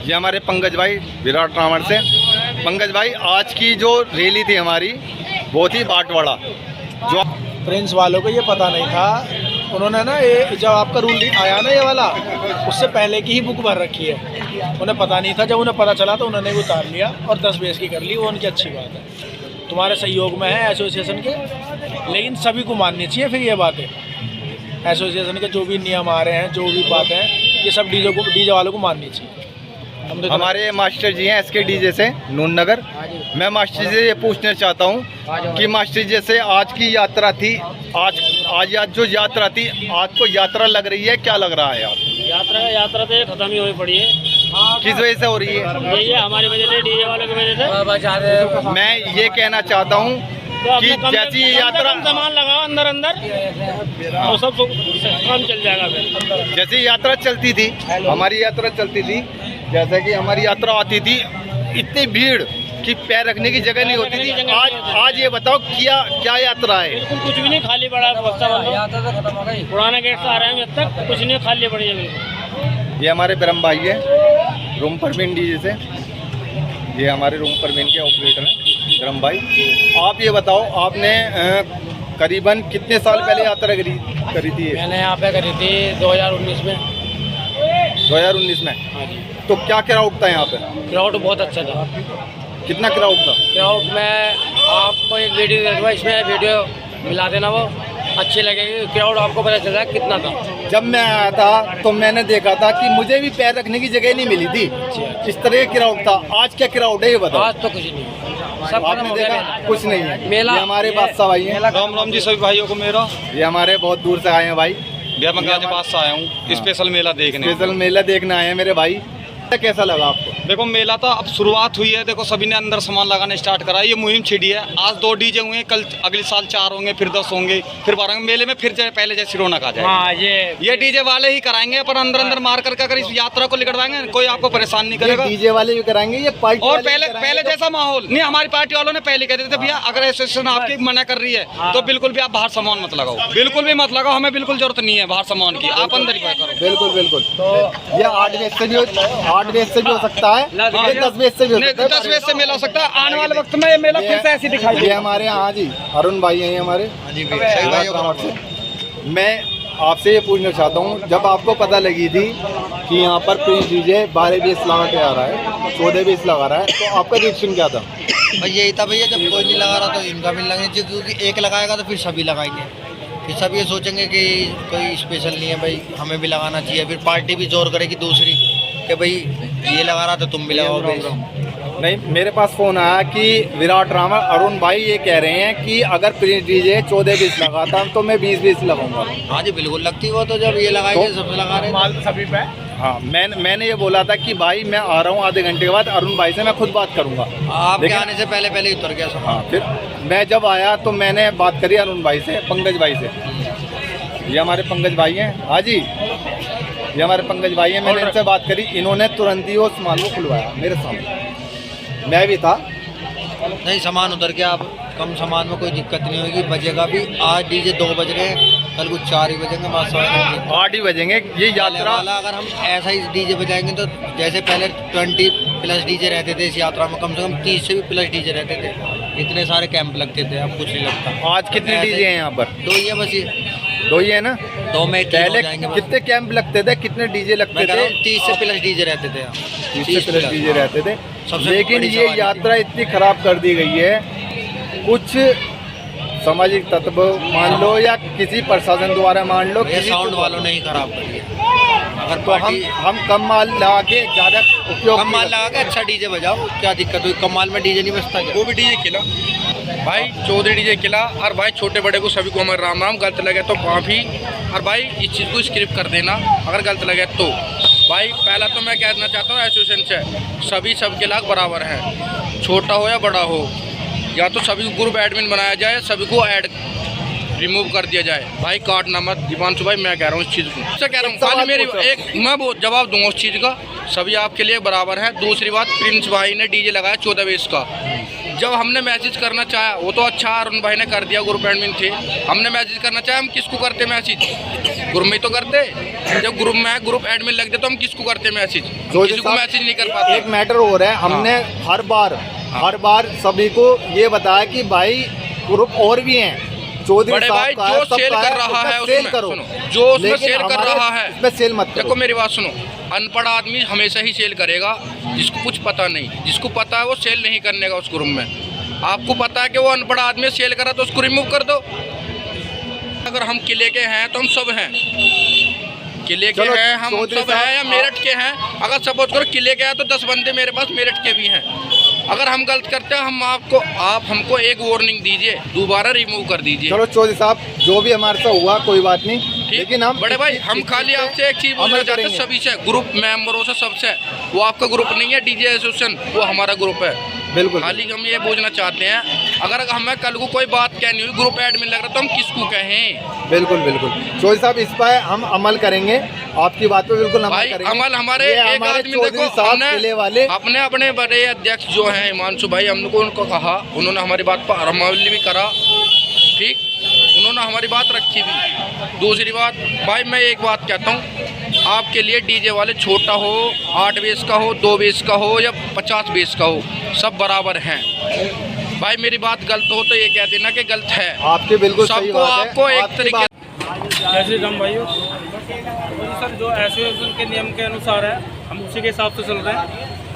ये हमारे पंकज भाई विराट रावण से। पंकज भाई, आज की जो रैली थी हमारी बहुत ही बांटवाड़ा। जो प्रिंस वालों को ये पता नहीं था, उन्होंने ना ये जब आपका रूल आया ना ये वाला, उससे पहले की ही बुक भर रखी है। उन्हें पता नहीं था, जब उन्हें पता चला तो उन्होंने वो उतार लिया और 10 बेस की कर ली। वो उनकी अच्छी बात है, तुम्हारे सहयोग में है एसोसिएशन के, लेकिन सभी को माननी चाहिए फिर ये बातें। एसोसिएशन के जो भी नियम आ रहे हैं, जो भी बातें हैं, ये सब डीजे वालों को माननी चाहिए। हमारे मास्टर जी हैं एसके डीजे से नून नगर। मैं मास्टर जी से ये पूछना चाहता हूँ कि मास्टर जी से आज की यात्रा थी, आज जो यात्रा थी, आज को यात्रा लग रही है, क्या लग रहा है आप? यात्रा तो खत्म ही हुई पड़ी है। किस वजह से हो रही है? ये हमारी वजह से, डीजे वालों की वजह से। मैं ये कहना चाहता हूँ कि जैसी यात्रा सामान लगाओ अंदर और सब काम चल जाएगा। फिर जैसी यात्रा चलती थी, हमारी यात्रा चलती थी, जैसे कि हमारी यात्रा आती थी, इतनी भीड़ कि पैर रखने की जगह नहीं होती थी। आज ये बताओ क्या यात्रा है? बिल्कुल कुछ भी नहीं, खाली पड़ा है। पुराना गेट से आ रहे हैं, जब तक कुछ नहीं, खाली पड़ी है बिल्कुल। ये हमारे ब्रह्म भाई है रूम परवीन डीजे से। ये हमारे रूम परवीन के ऑपरेटर हैं ब्रह्म भाई। आप ये बताओ, आपने करीबन कितने साल पहले यात्रा करी थी? मैंने यहाँ पे करी थी 2019 में। 2019 में? हाँ जी। तो क्या क्राउड था यहाँ पे? क्राउड बहुत अच्छा था। कितना क्राउड था? क्राउड में आपको एक वीडियो देखूँगा, इसमें वीडियो मिला देना, वो अच्छी लगेगी। क्राउड आपको पता चल रहा है कितना था। जब मैं आया था तो मैंने देखा था कि मुझे भी पैर रखने की जगह नहीं मिली थी, इस तरह का क्राउड था। आज क्या क्राउड है ये बताओ? आज तो कुछ नहीं, सब आपने देखा? कुछ नहीं है। मेला। ये हमारे बादशाह भाई हैं। राम राम जी सभी भाइयों को मेरा। ये हमारे बहुत दूर से आए हैं भाई। भैया मैं गाजीपुर से आया हूँ स्पेशल मेला देखने। स्पेशल मेला देखने आए हैं मेरे भाई। कैसा लगा आपको? देखो मेला तो अब शुरुआत हुई है। देखो सभी ने अंदर सामान लगाने स्टार्ट करा। ये मुहिम छिड़ी है। आज 2 डीजे हुए, कल अगले साल 4 होंगे, फिर 10 होंगे, फिर 12 होंगे। मेले में फिर पहले जैसे रौनक आ जाए। हाँ, ये डीजे वाले ही कराएंगे, पर अंदर मार करके अगर इस यात्रा को निकलवाएंगे कोई आपको परेशान नहीं करेगा। डीजे वाले भी कराएंगे, ये पार्टी और पहले जैसा माहौल नहीं। हमारी पार्टी वालों ने पहले कहते थे भैया अगर एसोसिएशन आपकी मना कर रही है तो बिल्कुल भी आप बाहर सामान मत लगाओ, बिल्कुल भी मत लगाओ। हमें बिल्कुल जरूरत नहीं है बाहर सामान की, आप अंदर ही करो। बिल्कुल। तो ये 8 बजे से भी हो सकता है, 10 बजे से भी हो सकता है। 10 बजे से मेला हो सकता है। आने वाले वक्त में ये मेला फिर से ऐसी दिखाई ये हमारे यहाँ जी अरुण भाई हैं हमारे। मैं आपसे ये पूछना चाहता हूँ, जब आपको पता लगी थी कि यहाँ पर प्रिंस डीजे 12 बीस लगा के आ रहा है, 14 बीस लगा रहा है, तो आपका रिएक्शन क्या था? भाई यही था भैया, जब कोई नहीं लगा रहा तो इनका भी लगनी चाहिए, क्योंकि एक लगाएगा तो फिर सभी लगाएंगे। फिर सब ये सोचेंगे कि कोई स्पेशल नहीं है भाई, हमें भी लगाना चाहिए। फिर पार्टी भी जोर करेगी दूसरी कि भाई ये लगा रहा तो तुम भी लगाओ। नहीं, मेरे पास फ़ोन आया कि विराट रावण अरुण भाई ये कह रहे हैं कि अगर प्रिंस डीजे 14 बीस लगाता तो मैं 20 बीस लगाऊंगा। हाँ जी बिल्कुल लगती वो तो, जब ये लगाएंगे तो, सब लगा रहे हैं माल सभी पे। हाँ, मैंने ये बोला था कि भाई मैं आ रहा हूँ, आधे घंटे के बाद अरुण भाई से मैं खुद बात करूँगा। आपके आने से पहले ही उतर गया सब। हाँ, फिर मैं जब आया तो मैंने बात करी अरुण भाई से, पंकज भाई से। ये हमारे पंकज भाई हैं। हाँ जी, ये हमारे पंकज भाई हैं। मैंने इनसे बात करी, इन्होंने तुरंत ही वो सामान को खुलवाया मेरे सामने। मैं भी था। नहीं, सामान उतर गया। अब कम सामान में कोई दिक्कत नहीं होगी। बजेगा भी, आज डीजे 2 बज रहे हैं, कल कुछ 4 ही बजेंगे, 8 ही बजेंगे। ये यात्रा वाला अगर हम ऐसा ही डीजे बजाएंगे तो जैसे पहले 20 प्लस डीजे रहते थे इस यात्रा में, कम से कम 30 से भी प्लस डीजे रहते थे। इतने सारे कैंप लगते थे, अब कुछ नहीं लगता। आज कितने डीजे हैं यहाँ पर? 2 ही है बस। ये 2 ही है ना? 2 में पहले कितने कैंप लगते थे, कितने डीजे लगते थे? 30 से प्लस डीजे रहते थे। 30 से प्लस डीजे रहते थे। लेकिन ये यात्रा इतनी खराब कर दी गई है, कुछ सामाजिक तत्व मान लो या किसी प्रशासन द्वारा मान लो, किसी साउंड वालों ने ही खराब कर दिया। अगर तो हम कम माल लगा के ज़्यादा उपयोग, कम माल लगा के अच्छा डीजे बजाओ, क्या दिक्कत हुई? कम माल में डीजे नहीं बजता क्या? वो भी डीजे खिला भाई, 14 डीजे खिला। और भाई छोटे बड़े को सभी को हमारे राम राम। गलत लगे तो माफ़ी। और भाई इस चीज़ को स्क्रिप्ट कर देना अगर गलत लगे तो। भाई पहला तो मैं कहना चाहता हूँ एसोसिएशन से, सभी सबके लाख बराबर हैं, छोटा हो या बड़ा हो। या तो सभी को ग्रुप एडमिन बनाया जाए, सभी को ऐड रिमूव कर दिया जाए। भाई काटना मत दीपांशु भाई, मैं कह रहा हूँ इस चीज़ को। कह रहा हूँ खाली मेरी मैं वो जवाब दूंगा उस चीज़ का, सभी आपके लिए बराबर है। दूसरी बात, प्रिंस भाई ने डीजे लगाया 14 बीस का। जब हमने मैसेज करना चाहा, वो तो अच्छा अरुण भाई ने कर दिया, ग्रुप एडमिन थे। हमने मैसेज करना चाहे, हम किसको करते मैसेज? ग्रुप में तो करते। जब ग्रुप में है, ग्रुप एडमिन लग जाए तो हम किसको करते मैसेज, जोधी किसी को साहब, मैसेज नहीं कर पाते। एक मैटर हो रहा है, हमने हर बार सभी को ये बताया कि भाई ग्रुप और भी हैं, चौधरी बड़े भाई साहब का है, जो सबका सेल है, कर रहा उसमें है सेल उसमें करो, सुनो, जो उसमें लेकिन सेल कर हमारे रहा है इसमें सेल मत देखो करो। मेरी बात सुनो, अनपढ़ आदमी हमेशा ही सेल करेगा, जिसको कुछ पता नहीं, जिसको पता है वो सेल नहीं करने का उस ग्रुप में। आपको पता है कि वो अनपढ़ आदमी सेल करा तो उसको रिमूव कर दो। अगर हम किले के हैं तो हम सब हैं, किले के चलो, हैं हम चौधरी सब हैं, या साहब, मेरठ के हैं। अगर सपोज करो किले के हैं तो 10 बंदे मेरे पास मेरठ के भी हैं। अगर हम गलत करते हैं आप हमको एक वार्निंग दीजिए, दोबारा रिमूव कर दीजिए। चलो चौधरी साहब, जो भी हमारे से हुआ कोई बात नहीं, ठीक, लेकिन हम बड़े भाई हम खाली आपसे एक चीज बोलना चाहते हैं, सभी से, ग्रुप मेंबरों से, सबसे, वो आपका ग्रुप नहीं है डीजे एसोसिएशन, वो हमारा ग्रुप है। बिल्कुल खाली हम ये पूछना चाहते हैं, अगर हमें कल को कोई बात कहनी हुई, ग्रुप एडमिन लग रहा तो हम किसको कहें? बिल्कुल चौधरी साहब, इस पर हम अमल करेंगे, आपकी बात पे बिल्कुल अमल भाई करेंगे। अमल हमारे ये एक हमारे आदमी चौधरी देखो, साहब किले वाले अपने अपने बड़े अध्यक्ष जो हैं हिमांशु भाई, हमको उनको कहा, उन्होंने हमारी बात पर अमल भी करा, ठीक, उन्होंने हमारी बात रखी भी। दूसरी बात भाई, मैं एक बात कहता हूँ, आपके लिए डीजे वाले छोटा हो, 8 बेस का हो, 2 बेस का हो या 50 बेस का हो, सब बराबर हैं। भाई मेरी बात गलत हो तो ये कह देना कि गलत है, आपके बिल्कुल सही सबको बात है, आपको एक आपकी तरीके जैसे हम भाइयों सर, जो एसोसिएशन के नियम के अनुसार है हम उसी के हिसाब से चल रहे हैं।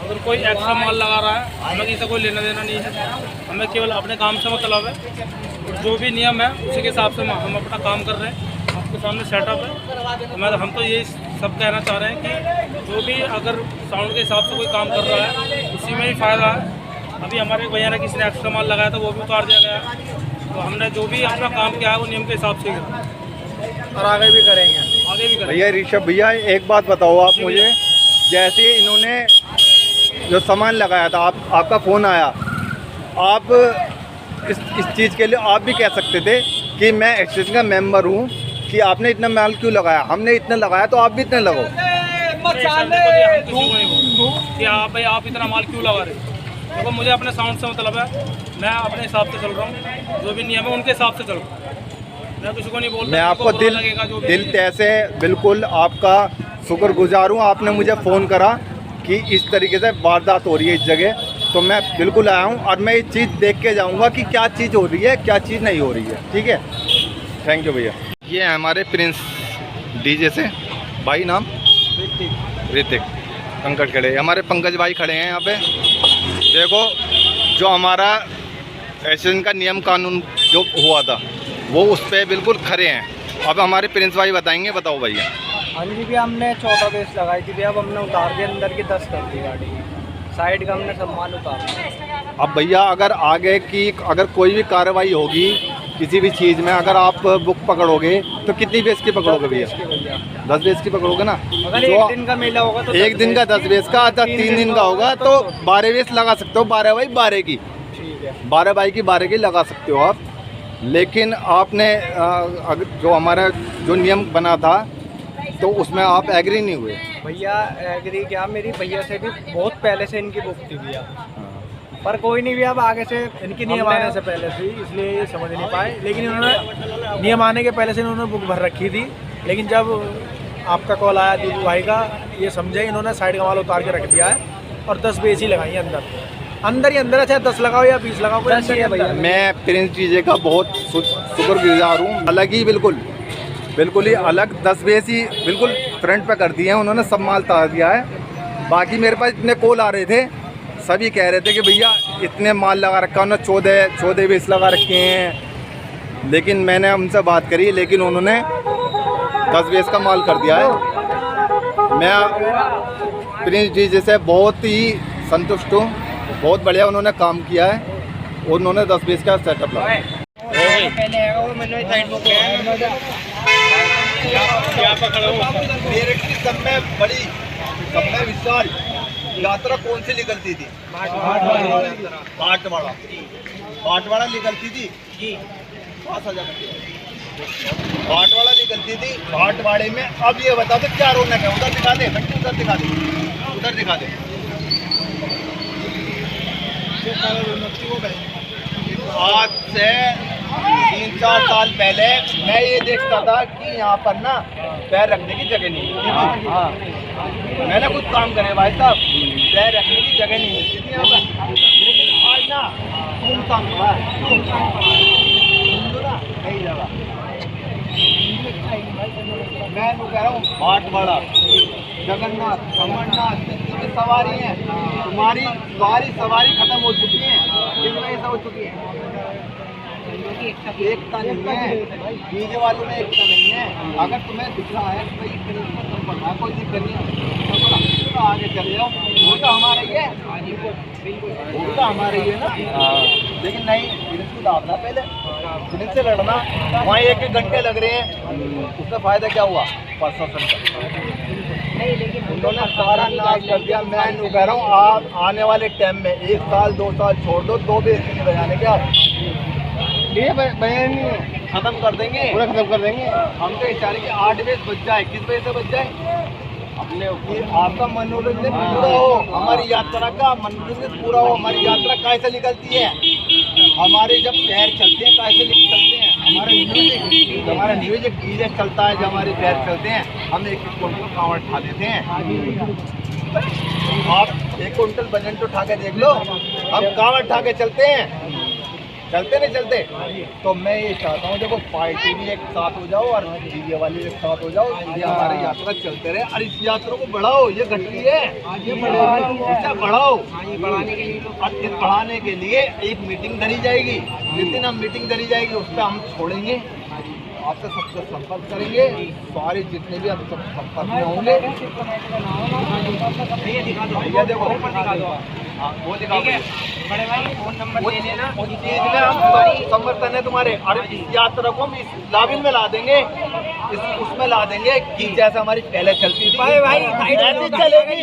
अगर कोई एक्स्ट्रा माल लगा रहा है, हमें किसी कोई लेना देना नहीं है, हमें केवल अपने काम से मतलब है, और जो भी नियम है उसी के हिसाब से हम अपना काम कर रहे हैं। आपके सामने सेटअप है, तो हम तो ये सब कहना चाह रहे हैं कि जो भी अगर साउंड के हिसाब से कोई काम कर रहा है उसी में ही फ़ायदा है। अभी हमारे भैया ने किसी ने एक्स्ट्रा माल लगाया था, वो भी उतार दिया गया, तो हमने जो भी अपना काम किया है वो नियम के हिसाब से और आगे भी करेंगे। भैया ऋषभ भैया, एक बात बताओ आप मुझे, जैसे इन्होंने जो सामान लगाया था, आपका फ़ोन आया, आप इस चीज़ के लिए आप भी कह सकते थे कि मैं एसोसिएशन का मेंबर हूँ, कि आपने इतना माल क्यों लगाया, हमने इतना लगाया तो आप भी इतना लगाओ। कि आप इतना माल क्यों लगा रहे हो? देखो मुझे अपने साउंड से मतलब है, मैं अपने हिसाब से चल रहा हूँ, जो भी नियम है उनके हिसाब से चल रहा हूँ, मैं किसी को नहीं बोल रहा। मैं आपको दिल तैसे बिल्कुल आपका शुक्रगुजार हूँ, आपने मुझे फ़ोन करा कि इस तरीके से वारदात हो रही है इस जगह, तो मैं बिल्कुल आया हूँ और मैं ये चीज़ देख के जाऊँगा कि क्या चीज़ हो रही है, क्या चीज़ नहीं हो रही है। ठीक है, थैंक यू भैया। ये है हमारे प्रिंस डीजे से भाई, नाम ऋतिक कंकड़ खड़े, हमारे पंकज भाई खड़े हैं यहाँ पे। देखो, जो हमारा एसोसिएशन का नियम कानून जो हुआ था वो उस पर बिल्कुल खड़े हैं। अब हमारे प्रिंस भाई बताएंगे, बताओ भैया। हाँ जी भैया, हमने 14 बेस लगाई थी भैया, अब हमने उतार दिया, अंदर की 10 कर दी गाड़ी, साइड का हमने सब माल उतार दिया। अब भैया, अगर आगे की अगर कोई भी कार्रवाई होगी किसी भी चीज़ में, अगर आप बुक पकड़ोगे तो कितनी बेस की पकड़ोगे भैया? 10 बेस की पकड़ोगे ना। अगर एक दिन का मेला होगा तो एक दिन का 10 बेस का, 3 दिन का होगा तो 12 बेस लगा सकते हो, 12 बाई 12 की, ठीक है, 12 बाई की 12 की लगा सकते हो आप। लेकिन आपने जो हमारा जो नियम बना था तो उसमें आप एग्री नहीं हुए। भैया एग्री क्या, मेरी भैया से भी बहुत पहले से इनकी बुक थी भैया, पर कोई नहीं भैया, अब आगे से इनकी नियम आने से पहले थी, इसलिए ये समझ नहीं पाए, लेकिन इन्होंने नियम आने के पहले से इन्होंने बुक भर रखी थी, लेकिन जब आपका कॉल आया दीपू भाई का, ये समझे इन्होंने साइड का माल उतार के रख दिया है और 10 बेस ही लगाई है अंदर ही अंदर है, चाहे 10 लगाओ या 20 लगाओ, कोई अंदर ही भैया। मैं प्रिंस डीजे का बहुत शुक्रगुजार हूँ, अलग ही बिल्कुल ही अलग 10 बेस ही बिल्कुल फ्रंट पे कर दिए हैं उन्होंने, सब माल उतार दिया है। बाकी मेरे पास इतने कॉल आ रहे थे, सभी कह रहे थे कि भैया इतने माल लगा रखा, उन्होंने 14 बेस लगा रखे हैं, लेकिन मैंने उनसे बात करी, लेकिन उन्होंने 10 बेस का माल कर दिया है। मैं प्रिंस डीजे से बहुत ही संतुष्ट हूँ, बहुत बढ़िया उन्होंने काम किया है और उन्होंने 10 बेस का सेटअप लगाया। मेरठ की सब में बड़ी, सब में विशाल यात्रा कौन सी निकलती थी? बाटवाड़ा निकलती थी, बाटवाड़ा निकलती थी। बाटवाड़े में अब ये बता दो क्या रौनक है? उधर दिखा दे, उधर दिखा दे, उधर दिखा दे। आज से 3-4 साल पहले मैं ये देखता था कि यहाँ पर ना पैर रखने की जगह नहीं मिलती। हाँ, मैंने कुछ काम करे भाई साहब, पैर रखने की जगह नहीं मिलती थी यहाँ पर। लेकिन आज ना सुनसान हुआ है, कई जगह मैं तो कह रहा हूँ बहुत बड़ा जगन्नाथ अमरनाथ जितनी सवारी है, तुम्हारी सारी सवारी खत्म हो चुकी है। किस वजह से हो चुकी है? एकता नहीं है, डीजे वालों में एकता नहीं है। अगर तुम्हें दिख रहा है तो भाई कोई दिक्कत नहीं है, तो आगे चले जाओ। वो तो हमारा ही है, वो तो हमारा ही है ना। लेकिन नहीं, पुलिस को दाबना पहले, पुलिस से लड़ना, वहाँ 1-1 घंटे लग रहे हैं, उसका फायदा क्या हुआ? प्रशासन का उन्होंने सारा नाश कर दिया। मैं नहीं कह रहा हूँ, आप आने वाले टाइम में 1 साल 2 साल छोड़ दो, 2 बेस नहीं बजाने के आप खत्म कर देंगे, पूरा खत्म कर देंगे। हम तो इशारे कि 8 बेस बच जाए। किस वजह से बच जाए? अपने आपका मनोरंजन पूरा हो, हमारी यात्रा का मनोरंजन पूरा हो। हमारी यात्रा कैसे निकलती है? हमारे जब पैर चलते हैं कैसे चलते हैं? हमारा म्यूजिक डीजे चलता है, जब हमारे पैर चलते हैं हम 1 कुंटल कांवड़ उठा लेते हैं। आप 1 कुंटल वजन तो उठा के देख लो, हम कांवड़ उठा के चलते हैं, चलते नहीं चलते? तो मैं ये चाहता हूँ देखो, पार्टी भी एक साथ हो जाओ और डीजे वाले एक साथ हो जाओ, ये हमारी यात्रा चलते रहे। और इस यात्रा को बढ़ाओ, ये घटी है, इसे बढ़ाओ। और इस बढ़ाने के लिए एक मीटिंग धरी जाएगी, जिस दिन हम मीटिंग धरी जाएगी उस पर हम छोड़ेंगे, आपसे सबसे संपर्क करेंगे, सारे जितने भी हम सब संपर्क में होंगे। भैया देखो, हाँ वो दिखाओ, बड़े भाई फोन नंबर दे देना, उस चीज में हम समर्थन है तुम्हारे। अरे इस यात्रा को हम इस लाबिल में ला देंगे, उसमें ला देंगे कि जैसा हमारी पहले चलती थी, भाई ऐसी चलेगी।